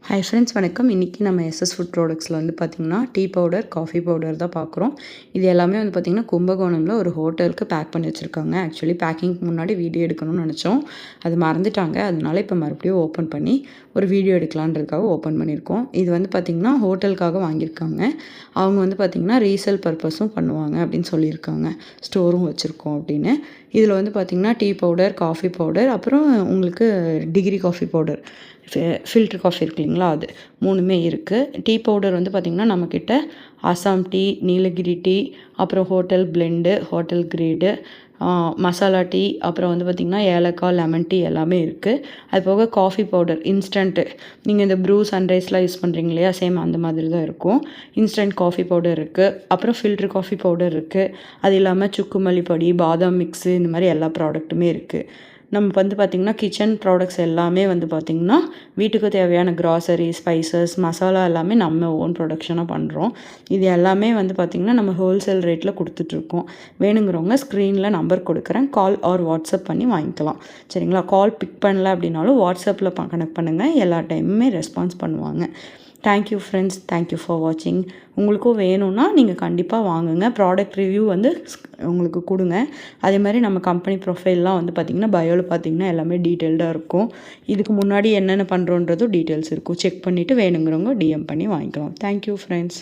Hi friends வணக்கம். இன்றைக்கி நம்ம எஸ்எஸ் ஃபுட் ப்ராடக்ட்ஸில் வந்து பார்த்திங்கன்னா டீ பவுடர், காஃபி பவுடர் தான் பார்க்குறோம். இது எல்லாமே வந்து பார்த்திங்கன்னா கும்பகோணமில் ஒரு ஹோட்டலுக்கு பேக் பண்ணி வச்சுருக்காங்க. ஆக்சுவலி பேக்கிங்க்கு முன்னாடி வீடியோ எடுக்கணும்னு நினச்சோம். அது மறந்துட்டாங்க. அதனால இப்போ மறுபடியும் ஓப்பன் பண்ணி ஒரு வீடியோ எடுக்கலான்றதுக்காக ஓப்பன் பண்ணியிருக்கோம். இது வந்து பார்த்திங்கன்னா ஹோட்டலுக்காக வாங்கியிருக்காங்க. அவங்க வந்து பார்த்திங்கன்னா ரீசேல் பர்பஸும் பண்ணுவாங்க அப்படின்னு சொல்லியிருக்காங்க. ஸ்டோரும் வச்சுருக்கோம் அப்படின்னு. இதில் வந்து பார்த்திங்கன்னா டீ பவுடர், காஃபி பவுடர், அப்புறம் உங்களுக்கு degree coffee powder, filter coffee இருக்கு இல்லைங்களா, அது 3மே இருக்குது. டீ பவுடர் வந்து பார்த்திங்கன்னா நம்மக்கிட்ட அசாம் டீ, நீலகிரி டீ, அப்புறம் hotel blend, hotel grade, masala tea, அப்புறம் வந்து பார்த்திங்கன்னா ஏலக்காய், லெமன் டீ எல்லாமே இருக்குது. அது போக காஃபி பவுடர் இன்ஸ்டன்ட்டு, நீங்கள் இந்த ப்ரூ சன்ரைஸ்லாம் யூஸ் பண்ணுறீங்க இல்லையா, சேம் அந்த மாதிரி தான் இருக்கும். இன்ஸ்டன்ட் காஃபி பவுடர் இருக்குது. அப்புறம் ஃபில்டர் காஃபி பவுடர் இருக்குது. அது இல்லாமல் சுக்குமல்லி பொடி, பாதாம் மிக்ஸு, இந்த மாதிரி எல்லா ப்ராடக்ட்டுமே இருக்குது. நம்ம வந்து பார்த்திங்கன்னா கிச்சன் ப்ராடக்ட்ஸ் எல்லாமே வந்து பார்த்திங்கன்னா வீட்டுக்கு தேவையான கிராசரி, ஸ்பைசஸ், மசாலா எல்லாமே நம்ம ஓன் ப்ரொடக்ஷனாக பண்ணுறோம். இது எல்லாமே வந்து பார்த்திங்கன்னா நம்ம ஹோல்சேல் ரேட்டில் கொடுத்துட்ருக்கோம். வேணுங்கிறவங்க ஸ்க்ரீனில் நம்பர் கொடுக்குறேன், கால் ஆர் வாட்ஸ்அப் பண்ணி வாங்கிக்கலாம். சரிங்களா? கால் பிக் பண்ணல அப்படின்னாலும் வாட்ஸ்அப்பில் கனெக்ட் பண்ணுங்கள். எல்லா டைமுமே ரெஸ்பான்ஸ் பண்ணுவாங்க. Thank you friends. தேங்க்யூ ஃபார் வாட்சிங். உங்களுக்கும் வேணும்னா நீங்கள் கண்டிப்பாக வாங்குங்க. ப்ராடக்ட் ரிவ்யூ வந்து உங்களுக்கு கொடுங்க. அதே மாதிரி நம்ம கம்பெனி ப்ரொஃபைல்லாம் வந்து பார்த்திங்கன்னா பயோவில் பார்த்திங்கன்னா எல்லாமே டீட்டெயில்டாக இருக்கும். இதுக்கு முன்னாடி என்னென்ன பண்ணுறோன்றதும் டீட்டெயில்ஸ் இருக்கும். செக் பண்ணிவிட்டு வேணுங்கிறவங்க டிஎம் பண்ணி வாங்கிக்கலாம். Thank you friends.